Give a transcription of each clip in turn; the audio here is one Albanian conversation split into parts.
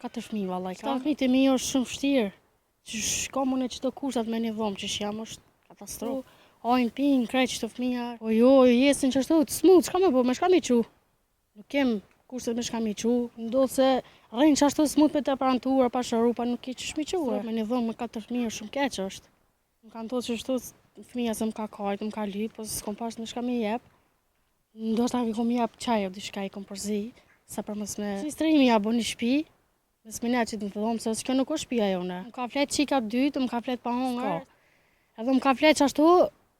4 fëmijë vallai ka. Fëmijët e mi është shumë vështirë. Që shkom unë çdo kushtat me një dhomë që jam është katastrofë. Hajnë pinë, krejt çdo fëmija. Po jo, jesin që ashtu të smut, çka më bëj, më shka mi çu. Nuk kem kushtet me shka mi çu. Ndodh se rrin që ashtu smut me temperaturë, pa sharupa, nuk ke ç'sh mi çu. Me një dhomë me 4 fëmijë shumë keq është. Më kanë thosë që ashtu fëmija se më ka kajt, më ka lyp, po s'kom pas me shka mi jep. Ndoshta i kom jap çaj o diçka i kom përzi, sa për mos me strimi ja bën në shtëpi. Me smina që të më thëllom, se kjo nuk është shtëpia jone. Më ka flet qika 2, më ka flet pa hongër. Edhe më ka flet që ashtu,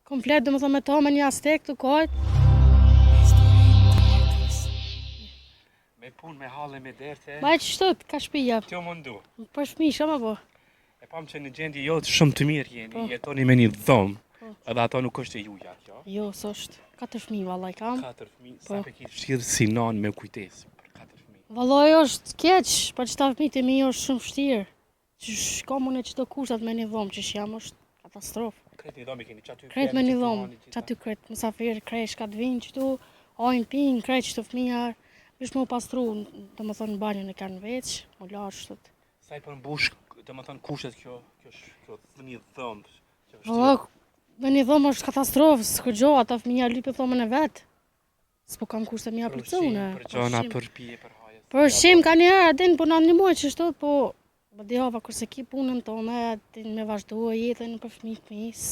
komplet dhe më thëmë me to, me një astek të kojt. Me punë, me halë, me derte. Ma e që shtët, ka shtëpia. Tjo mundu. Për fëmijë, shama po. E pam që në gjendje jotë shumë të mirë jeni, jetoni me një dhomë, edhe ato nuk është e juja, kjo. Jo, s'është. 4 fëmijë, vallai kam. 4 fëmijë, sa pe kitë fshirë si nanë me kujtesë për 4 fëmijë. Vallai është keq, për që ta fëmijët e mi është shumë vështirë. Që shkom unë çdo kushtat me një dhomë që jam është katastrofë. Kret një dhomë keni, çaty Kret me një dhomë, çaty kret, mysafir, kreshka të vinë këtu, hajnë pinë, krejt çdo fëmija. Vish më u pastru, domethënë banjën e kanë veç, më lash sot. Sa i përmbush, domethënë kushtet kjo një dhomë që është. Po, me një dhomë është katastrofë, s'ka gjë, ata fëmija lypin thomën e vet. S'po kam kushte mja për cune. Për gjona, për pije, për haje. Për ushqim ka një herë, din po na ndihmoj çështo, po dhe hava kurse ki punën tonë, me vazhduar jetën për fëmijës.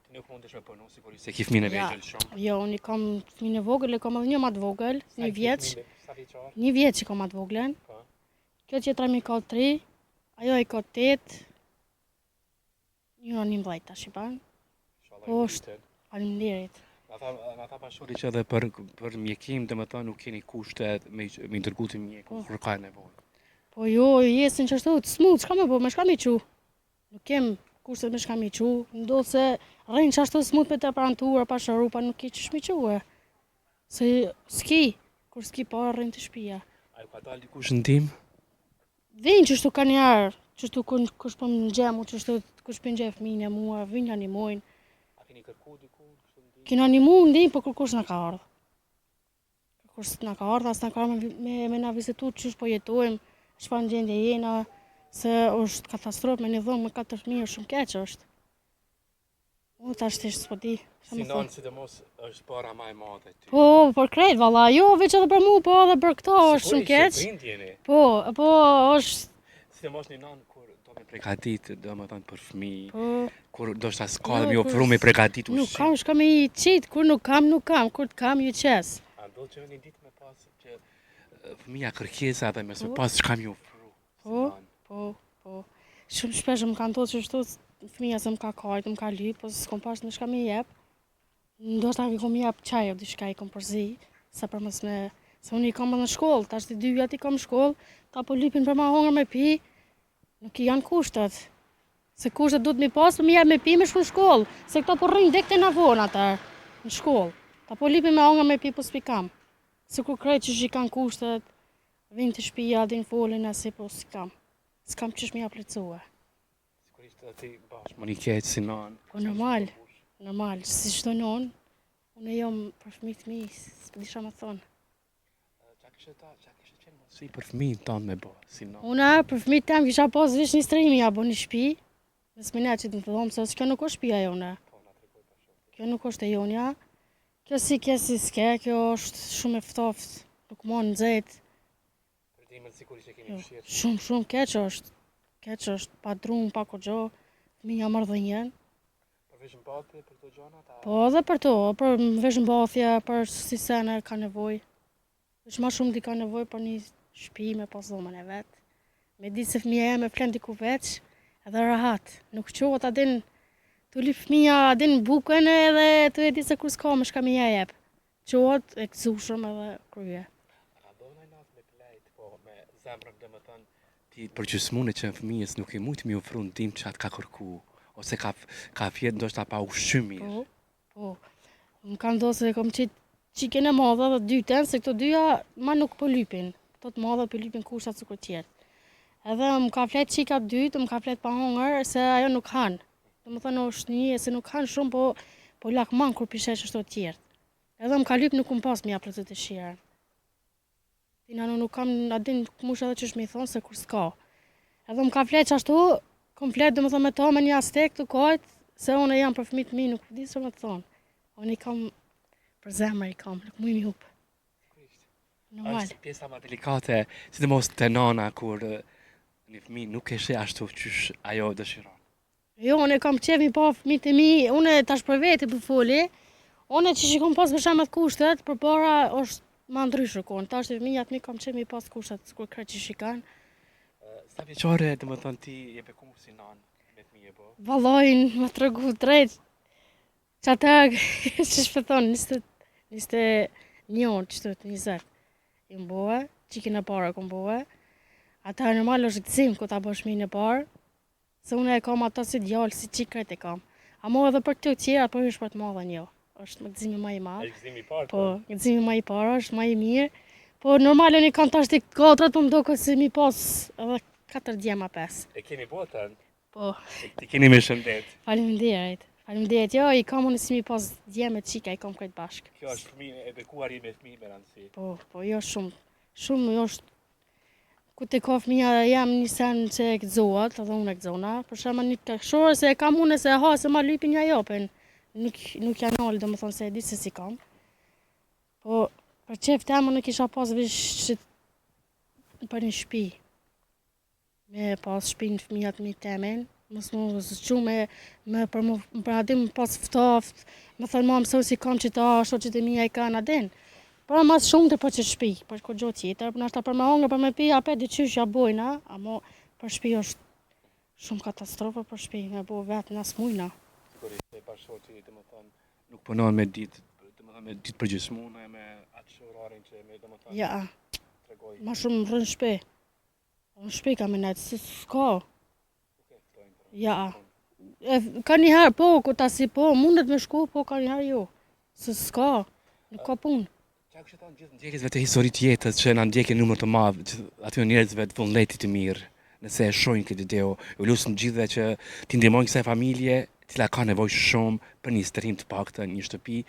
Ti nuk mundesh me punu, sigurisht se ki fëmijën e vegjël shumë. Jo, unë kam fëmijën e vogël, kam edhe një më të vogël, 1 vjeç. 1 vjeç që kam më të vogëlen. Kjo tjetra mi ka 3, ajo i ka 8. Njëra 11 tash i ban. Po është, faleminderit. Na tha pashuri që edhe për mjekim, domethënë nuk keni kushte me ndërgu të mjeku kur ka nevojë. Po jo, jesin që ashtu të smut, çka më bëj, me shka mi çu. Nuk kem kushtet me shka mi çu. Ndodh se rrin që ashtu smut me temperaturë, pa sharupa, nuk ke ç'sh mi çu. Se s'ki, kur s'ki pa rrin të shtëpia. A ju ka dalë dikush në tim? Vinë që ashtu ka një herë, që ashtu kush po më gjemu, që ashtu kush po ngje fëmijën e mua, vinë animojnë. A keni kërku diku? Kena animu ndim, po kërkush na ka ardhur. Kërkush na ka ardhur, as na ka me na vizitu ç'është po jetojmë. Çfarë gjendje jena, se është katastrofë me një dhomë me 4 fëmijë shumë keq është. Unë tash s'po di. Si non, sidomos është para më e madhe ty. Po, për krejt valla, jo veç edhe për mua, po edhe për këto është shumë keq. Po është sidomos një nan kur do me përgatit, domethënë për fëmijë. Kur do shta s'ka dhe mi ofru me përgatit ushqim. Nuk kam shka me i qitë, kur nuk kam, kur t'kam ju qes. A do që një ditë me pas që fëmija kërkesa dhe me së pas çka mi ofru? Po. Shumë shpesh më kanë thotë që shtu fëmija se më ka kajt, më ka lyp, po s'kom pas me shka mi jep. Ndoshta i kom jap çaj o diçka i kom përzi, sa për mos me... Se unë i kam në shkollë, tash të 2 vjet i kam shkollë, ta po lypin për ma hongër me pi, nuk i janë kushtet. Se kushtet duhet mi pas, për mi jep me pi me shku në shkollë, se këto po rrinë dek të navon ata në shkollë. Ta po lypin me hongër me pi, po s'pi kam. Se kur krejt që i kanë kushtet, vinë të shtëpia, din folin asi, po s'kam. S'kam qysh mi aplicue. Sigurisht edhe ti bashkë më një keq si non. Po normal, si çdo non, unë jam për fëmijët mi, s'disha më thonë. Qa kishe qenë mundësi për fëmijën tonë me bo, si non? Unë për fëmijët tam kisha pas vish një strimi ja bo një shtëpi, me smina që të më thëllom, se kjo nuk është shtëpia jone. Kjo nuk është e jonja. Kjo si s'ke, kjo është shumë e ftoftë, nuk mon nxehtë. Përdimën sigurisht e keni fshirë. Shumë keq është, pa drum, pa kogjo, fëmija mardhënjen. Për veshmbathje, për këto gjona? Po edhe për to, për veshmbathje, për si sene ka nevojë. Veç ma shumë di ka nevojë për një shtëpi me pas dhomën e vet. Me di se fëmija e me flen diku veç, edhe rahat. Nuk qohet adin tu li fëmija adin bukën edhe tu e di se kur s'ka me shka mi jep. Qohet e gëzushëm edhe krye. A do në natë me plejt, po me zemrën dhe më thënë, ti përgjysmune që fëmijës nuk i mujtë mi ofru në tim që atë ka kërku, ose ka fjetë ndoshta pa ushqymi. Po. Më kanë do se kom qitë qikën e madhe dhe dyten, se këto dyja ma nuk po lypin. Këto të madhe po lypin kushtat sikur tjerë. Edhe më ka flet qika dytë, më ka flet pa hongër, se ajo nuk hanë. Do më thënë është një, se nuk hanë shumë, po lakman kur pishesh ashtu tjerë. Edhe më ka lyp nuk më pas mi apletë të shirën. Tina nuk kam adin mush edhe që shmi thonë se kur s'ka. Edhe më ka flet që ashtu, kom flet dhe më thonë me ta me një astek të kajt, se unë jam për fëmijët mi, nuk di që më të thonë. Unë i kam për zemër i kam, nuk mu i mi hupë. Normal. Është pjesa më delikate, sidomos te nana kur një fëmijë nuk e sheh ashtu qysh ajo dëshiron. Jo, unë kam qef mi pa fëmijët e mi, unë tash për veti për foli, unë që kom pas për shemet kushtet, për para është ma ndryshë konë, tash të fëmijat mi kam qef mi pas kushtet, kur kërë që shikan. Sa vjeçare do të thonë ti je bekumur si nanë me fëmijë po? Vallajn, më tregu drejt, që ata, që shpëton, 21, qëtët, 20. I mbohe, qikin e para ku mbohe. Ata normal është gëzim ku ta bësh fëmijën e parë, se unë e kam ata si djalë, si qikret e kam. Amo edhe për këto tjera, po është për të madhen jo. Është më gëzimi më i madh. Është gëzimi i parë. Po, gëzimi më i parë është më i mirë. Po normal unë kam tash tek katrat, po më duket se mi pas edhe 4 djema 5. E keni botën? Po, Ti keni me shëndet. faleminderit. Faleminderit. Jo, i kam unë si mi pas djemë të qika, i kam këtë bashkë. Kjo është fëmijë e bekuar me fëmijë me rëndësi. Po, jo shumë. Shumë jo është. Ku te ka fëmija jam një sen që e këzohat, edhe unë e këzona. Për shema një këshorë se e kam unë se ha, se ma lypin një jopen. Nuk janë alë, dhe më thonë se e di se si kam. Po, për qef të emë nuk isha pas vish që për një shpi. Me pas shpi në fëmijat mi temen. Mos më zëqu për adim pas ftoft. Me thënë ma mësoj si kam që ta, ashtu që të mija i kanë adin. Pra mas shumë të për që shpi, për kur gjo tjetër, për nështë për me hongër, për me pi, apet dhe qysh ja bojna, amo për shpi është shumë katastrofe për shpi, me bo vetë në smujna. Sigurisht e bashkëti domethënë nuk punon me ditë, domethënë me ditë përgjithësmune me atë orarin që me domethënë Ja, tregoj. ma shumë rrën shpi. Në shpi ka me nejtë, si s'ka. Ja, ka njëherë po, ku ta si po, mundet me shku, po ka njëherë jo. Se s'ka, nuk ka punë. Çka kështë thonë gjithë ndjekësve të historitë jetës që na ndjekin numër të madh, aty njerëzve të vullnetit të mirë, nëse e shohin këtë ideo, ju lutem gjithëve që t'i ndihmojnë kësaj familje, e cila ka nevojë shumë për një stërim të paktën, një shtëpi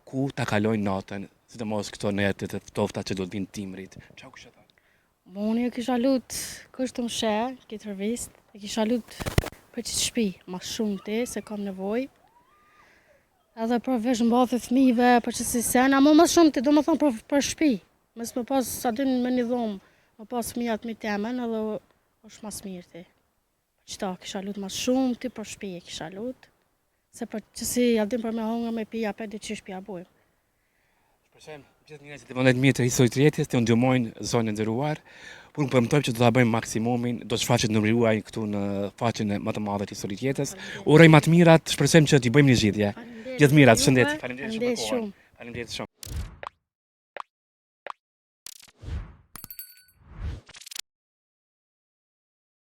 ku ta kalojnë natën, sidomos këto netët e ftofta që do të vinë timrit. Çka kështë thonë? Unë e kisha lut kështë më shë, këtë revist, e kisha lut për që të shpi, ma shumë ti, se kam nevoj. Edhe për vesh mbathë fëmijëve, për që si sen, ama më shumë ti, do më thonë për shpi. Mes më pas, adin me një dhomë, më pas fëmijat mi temen, edhe është mas mirë ti. Qëta, kisha lut ma shumë ti për shpi e kisha lut. Se për që si adin për me hongër me pi, apet dhe që shpja bojmë. Shpresojmë gjithë njerëzit e vullnet mirë të historisë të jetës të ndihmojnë zonën e nderuar. Por unë premtoj që do ta bëjmë maksimumin, do të shfaqet numri juaj këtu në faqen e më të madhe të historisë të jetës. Uroj më të mirat, shpresojmë që t'i bëjmë një zgjidhje. Gjithë mirat, shëndet. Faleminderit shumë. Faleminderit shumë. Faleminderit shumë.